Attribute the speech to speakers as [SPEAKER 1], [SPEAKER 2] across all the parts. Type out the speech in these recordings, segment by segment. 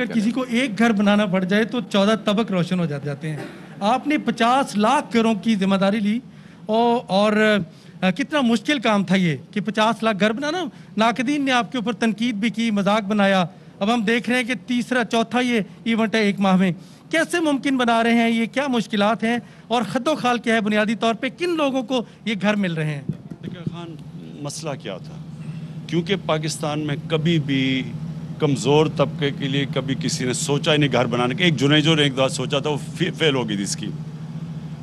[SPEAKER 1] अगर किसी को एक घर बनाना पड़ जाए तो 14 तबक रोशन हो जाते हैं। आपने 50 लाख घरों की जिम्मेदारी ली और कितना मुश्किल काम था ये कि 50 लाख घर बनाना। नाकदीन ने आपके ऊपर तनकीद भी की, मजाक बनाया। अब हम देख रहे हैं कि तीसरा चौथा ये इवेंट है 1 माह में। कैसे मुमकिन बना रहे हैं ये, क्या मुश्किलात हैं और खद्दो खाल क्या है बुनियादी तौर पे, किन लोगों को ये घर मिल रहे हैं?
[SPEAKER 2] देखिए खान, मसला क्या था, क्योंकि पाकिस्तान में कभी भी कमज़ोर तबके के लिए कभी किसी ने सोचा ही नहीं घर बनाने का। एक जुनेजो ने एक बार सोचा था, वो फेल हो गई थी स्कीम,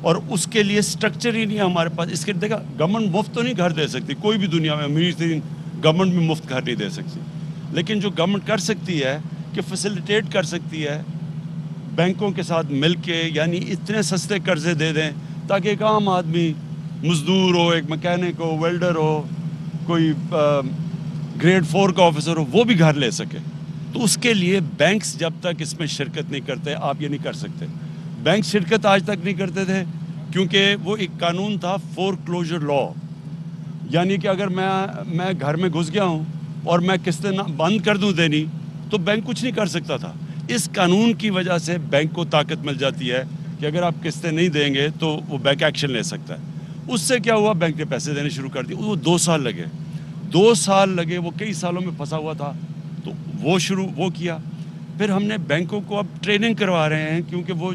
[SPEAKER 2] और उसके लिए स्ट्रक्चर ही नहीं है हमारे पास। इसके देखा, गवर्नमेंट मुफ्त तो नहीं घर दे सकती, कोई भी दुनिया में अमीर तरीन गवर्नमेंट भी मुफ्त घर नहीं दे सकती, लेकिन जो गवर्नमेंट कर सकती है कि फैसिलिटेट कर सकती है बैंकों के साथ मिल के, यानी इतने सस्ते कर्जे दे दें ताकि एक आम आदमी, मजदूर हो, एक मैकेनिक हो, वेल्डर हो, कोई ग्रेड 4 का ऑफिसर हो, वो भी घर ले सके। तो उसके लिए बैंक्स जब तक इसमें शिरकत नहीं करते, आप ये नहीं कर सकते। बैंक शिरकत आज तक नहीं करते थे क्योंकि वो एक कानून था फोरक्लोजर लॉ, यानी कि अगर मैं घर में घुस गया हूँ और मैं किस्तें बंद कर दूँ देनी, तो बैंक कुछ नहीं कर सकता था। इस कानून की वजह से बैंक को ताकत मिल जाती है कि अगर आप किस्तें नहीं देंगे तो वो बैंक एक्शन ले सकता है। उससे क्या हुआ, बैंक ने पैसे देने शुरू कर दिए। वो 2 साल लगे, 2 साल लगे, वो कई सालों में फंसा हुआ था, तो वो किया। फिर हमने बैंकों को अब ट्रेनिंग करवा रहे हैं, क्योंकि वो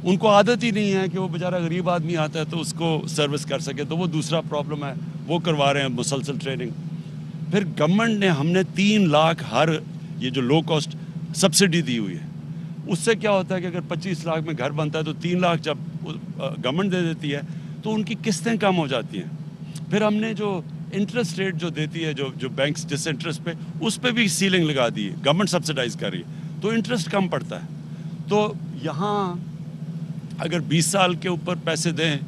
[SPEAKER 2] उनको आदत ही नहीं है कि वो बेचारा गरीब आदमी आता है तो उसको सर्विस कर सके, तो वो दूसरा प्रॉब्लम है, वो करवा रहे हैं मुसलसल ट्रेनिंग। फिर गवर्नमेंट ने, हमने 3 लाख हर ये जो लो कॉस्ट सब्सिडी दी हुई है। उससे क्या होता है कि अगर 25 लाख में घर बनता है तो 3 लाख जब गवर्नमेंट दे देती है तो उनकी किस्तें कम हो जाती हैं। फिर हमने जो इंटरेस्ट रेट जो देती है, जो बैंक्स जिस इंटरेस्ट पे, उस पर भी सीलिंग लगा दी है, गवर्नमेंट सब्सिडाइज कर रही है, तो इंटरेस्ट कम पड़ता है। तो यहाँ अगर 20 साल के ऊपर पैसे दें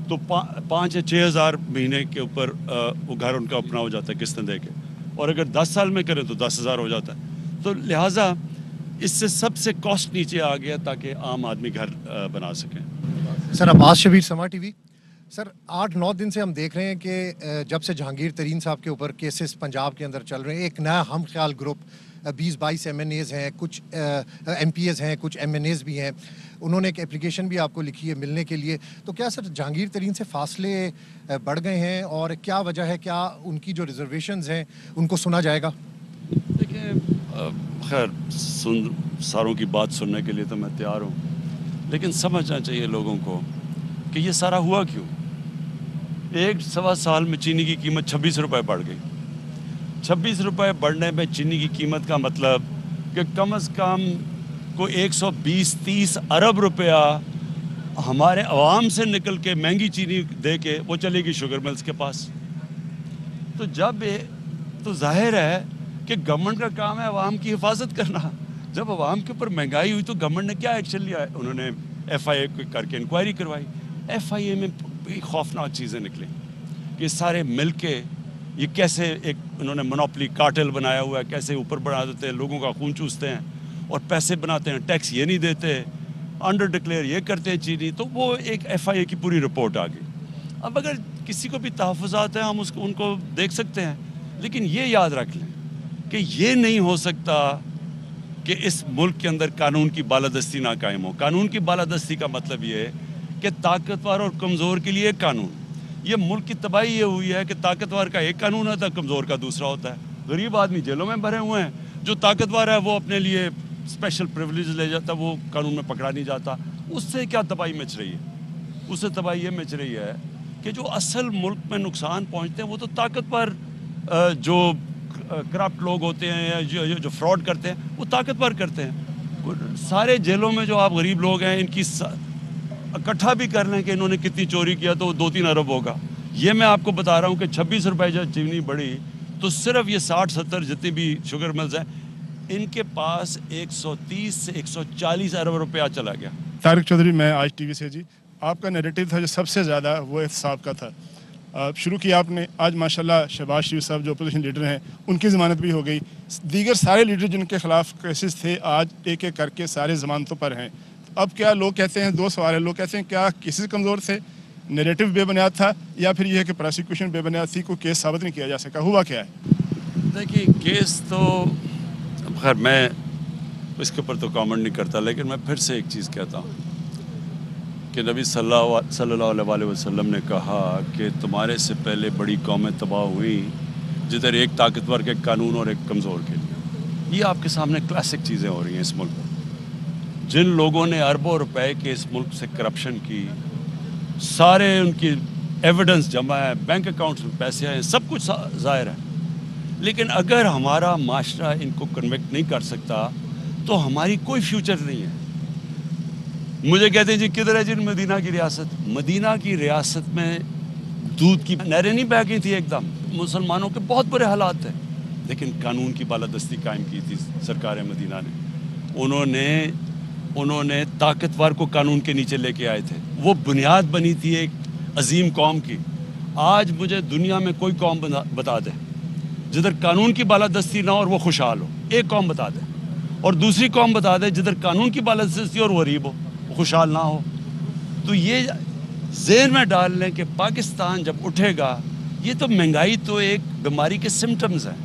[SPEAKER 2] तो 5 या 6 हज़ार महीने के ऊपर वो घर उनका अपना हो जाता है किस्तें दे के, और अगर 10 साल में करें तो 10 हज़ार हो जाता है। तो लिहाजा इससे सबसे कॉस्ट नीचे आ गया ताकि आम आदमी घर बना सकें।
[SPEAKER 3] सर, अब्बास शबीर, समा टीवी। सर, 8-9 दिन से हम देख रहे हैं कि जब से जहांगीर तरीन साहब के ऊपर केसेस पंजाब के अंदर चल रहे हैं, एक नया हम ख्याल ग्रुप 20-22 MNAs हैं, कुछ MPAs हैं, कुछ MNAs भी हैं, उन्होंने एक एप्लीकेशन भी आपको लिखी है मिलने के लिए। तो क्या सर जहांगीर तरीन से फासले बढ़ गए हैं और क्या वजह है, क्या उनकी जो रिजर्वेशंस हैं उनको सुना जाएगा?
[SPEAKER 2] देखिए, खैर सारों की बात सुनने के लिए तो मैं तैयार हूँ, लेकिन समझना चाहिए लोगों को कि ये सारा हुआ क्यों। 1-1.25 साल में चीनी की कीमत 26 रुपये बढ़ गई। 26 रुपये बढ़ने में चीनी की कीमत का मतलब कि कम से कम को 120-130 अरब रुपया हमारे अवाम से निकल के महंगी चीनी दे के वो चलेगी शुगर मिल्स के पास। तो तो जाहिर है कि गवर्नमेंट का काम है अवाम की हिफाजत करना। जब अवाम के ऊपर महंगाई हुई तो गवर्नमेंट ने क्या एक्शन लिया है, उन्होंने FIA करके इंक्वायरी करवाई। FIA में बड़ी खौफनाक चीज़ें निकली कि सारे मिल के ये कैसे एक उन्होंने मोनोपोली कार्टेल बनाया हुआ है, कैसे ऊपर बढ़ा देते हैं, लोगों का खून चूसते हैं और पैसे बनाते हैं, टैक्स ये नहीं देते, अंडर डिक्लेयर ये करते हैं चीनी। तो वो एक FIA की पूरी रिपोर्ट आ गई। अब अगर किसी को भी तहफ़्फ़ुज़ात हैं हम उनको देख सकते हैं, लेकिन ये याद रख लें कि ये नहीं हो सकता कि इस मुल्क के अंदर कानून की बालादस्ती ना कायम हो। कानून की बालादस्ती का मतलब ये है कि ताकतवर और कमज़ोर के लिए एक कानून। ये मुल्क की तबाही ये हुई है कि ताकतवर का एक कानून होता है, कमज़ोर का दूसरा होता है। गरीब आदमी जेलों में भरे हुए हैं, जो ताकतवर है वो अपने लिए स्पेशल प्रिविलेज ले जाता, वो कानून में पकड़ा नहीं जाता। उससे क्या तबाही मच रही है? उससे तबाही ये मच रही है कि जो असल मुल्क में नुकसान पहुँचते हैं वो तो ताकतवर जो करप्ट लोग होते हैं या जो फ्रॉड करते हैं वो ताकतवर करते हैं। सारे जेलों में जो आप गरीब लोग हैं इनकी इकट्ठा भी कर लें कि इन्होंने कितनी चोरी किया तो 2-3 अरब होगा। ये मैं आपको बता रहा हूँ कि 26 रुपये जब चीनी बढ़ी तो सिर्फ ये 60-70 जितनी भी शुगर मिल्स हैं इनके पास 130 से 140 अरब रुपया चला गया।
[SPEAKER 4] तारिक चौधरी, मैं आज TV से जी। आपका नैरेटिव था जो सबसे ज़्यादा वो एहतसाब का था। शुरू किया आपने, आज माशाल्लाह शहबाज शरीफ साहब जो अपोजिशन लीडर हैं उनकी ज़मानत भी हो गई। दीगर सारे लीडर जिनके खिलाफ केसेस थे आज एक एक करके सारे ज़मानतों पर हैं। अब क्या लोग कहते हैं, 2 सवाल है, लोग कहते हैं क्या केसेस कमज़ोर थे, नैरेटिव बेबुनियाद था, या फिर यह है कि प्रोसिक्यूशन बेबुनियाद थी, कोई केस साबित नहीं किया जा सका, हुआ क्या है?
[SPEAKER 2] देखिए केस तो खैर मैं اس کے اوپر تو کامنٹ نہیں کرتا، لیکن میں پھر سے ایک چیز کہتا ہوں کہ نبی صلی اللہ علیہ وسلم نے کہا کہ تمہارے سے پہلے بڑی قومیں تباہ ہوئیں جدھر ایک طاقتور کے قانون اور ایک کمزور کے لیے۔ یہ آپ کے سامنے کلاسک چیزیں ہو رہی ہیں اس ملک میں۔ جن لوگوں نے اربوں روپے کے اس ملک سے کرپشن کی، سارے ان کی ایویڈنس جمع ہے، بینک اکاؤنٹس میں پیسے ہیں، سب کچھ ظاہر ہے، لیکن اگر ہمارا معاشرہ ان کو کنوکٹ نہیں کر سکتا تو ہماری کوئی فیوچر نہیں ہے۔ مجھے کہتے ہیں جی کدھر ہے جی مدینہ کی ریاست؟ مدینہ کی ریاست میں دودھ کی نہریں نہیں بہہ گئی تھی، ایک دم مسلمانوں کے بہت برے حالات تھے، لیکن قانون کی بالادستی قائم کی تھی سرکار مدینہ نے۔ انہوں نے طاقتور کو قانون کے نیچے لے کے آئے تھے، وہ بنیاد بنی تھی ایک عظیم قوم کی۔ آج مجھے دنیا میں کوئی قوم بتا دے جدھر قانون کی بالادستی نہ ہو اور وہ خوشحال ہو، ایک قوم بتا دے، اور دوسری قوم بتا دے جدھر قانون کی بالادستی اور وہ غریب ہو، خوشحال نہ ہو۔ تو یہ ذہن میں ڈال لیں کہ پاکستان جب اٹھے گا، یہ تو مہنگائی تو ایک بیماری کے سمٹمز ہیں،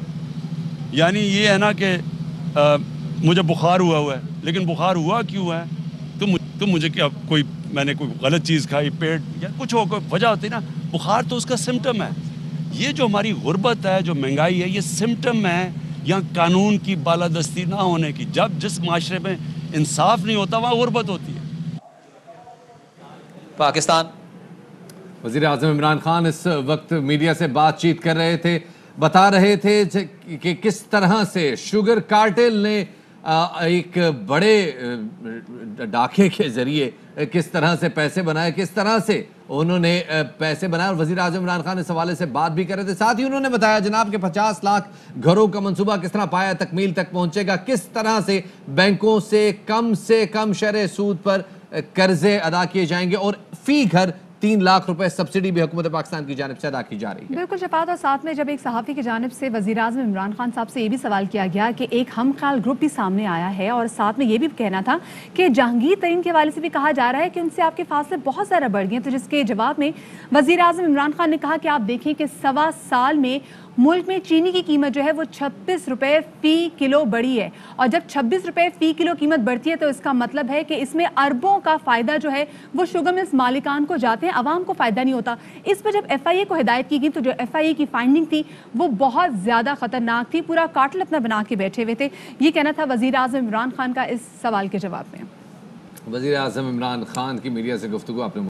[SPEAKER 2] یعنی یہ ہے نا کہ مجھے بخار ہوا ہے، لیکن بخار ہوا کیوں ہے؟ تو مجھے کیا میں نے کوئی غلط چیز کھائی، پیٹ یا کچھ ہو، کوئی وجہ ہوتی نا، بخار تو اس کا سمٹم ہے۔ یہ جو ہماری غربت ہے، جو مہنگائی ہے، یہ سمٹم ہے یہاں قانون کی بالادستی نہ ہونے کی۔ جس معاشرے میں انصاف نہیں ہوتا وہاں غربت ہوتی ہے۔
[SPEAKER 5] پاکستان
[SPEAKER 6] وزیر اعظم عمران خان اس وقت میڈیا سے بات چیت کر رہے تھے، بتا رہے تھے کہ کس طرح سے شوگر کارٹل نے ایک بڑے ڈاکے کے ذریعے کس طرح سے پیسے بنائے، کس طرح سے انہوں نے پیسے بنائے، اور وزیر اعظم عمران خان اس حوالے سے بات بھی کر رہے تھے۔ ساتھ ہی انہوں نے بتایا جناب کہ 50 لاکھ گھروں کا منصوبہ کس طرح پایا تکمیل تک پہنچے گا، کس طرح سے بینکوں سے کم شرح سود پر قرضے ادا کیے جائیں گے، اور فی گھر 3 لاکھ روپے سبسڈی بھی حکومت پاکستان کی جانب سے ادا کی جا رہی ہے۔
[SPEAKER 7] بالکل شفاعت، اور ساتھ میں جب ایک صحافی کی جانب سے وزیر اعظم عمران خان صاحب سے یہ بھی سوال کیا گیا کہ ایک ہم خیال گروپ بھی سامنے آیا ہے، اور ساتھ میں یہ بھی کہنا تھا کہ جہانگیر ترین کے حوالے سے بھی کہا جا رہا ہے کہ ان سے آپ کے فاصلے بہت زیادہ بڑھ گئے ہیں، تو جس کے جواب میں وزیر اعظم عمران خان نے کہا کہ آپ دیکھیں کہ 1.25 سال میں ملک میں چینی کی قیمت جو ہے وہ 36 روپے فی کلو بڑھی ہے، اور جب 26 روپے فی کلو قیمت بڑھتی ہے تو اس کا مطلب ہے کہ اس میں اربوں کا فائدہ جو ہے وہ شوگر ملز مالکان کو جاتے ہیں، عوام کو فائدہ نہیں ہوتا۔ اس پہ جب ایف آئی اے کو ہدایت کی گئی تو جو ایف آئی اے کی فائنڈنگ تھی وہ بہت زیادہ خطرناک تھی، پورا کارٹل اپنا بنا کے بیٹھے ہوئے تھے۔ یہ کہنا تھا وزیر اعظم عمران خان کا اس سوال کے جواب میں۔
[SPEAKER 6] وزیر اعظم عمران خان کی میڈیا سے گفتگو آپ نے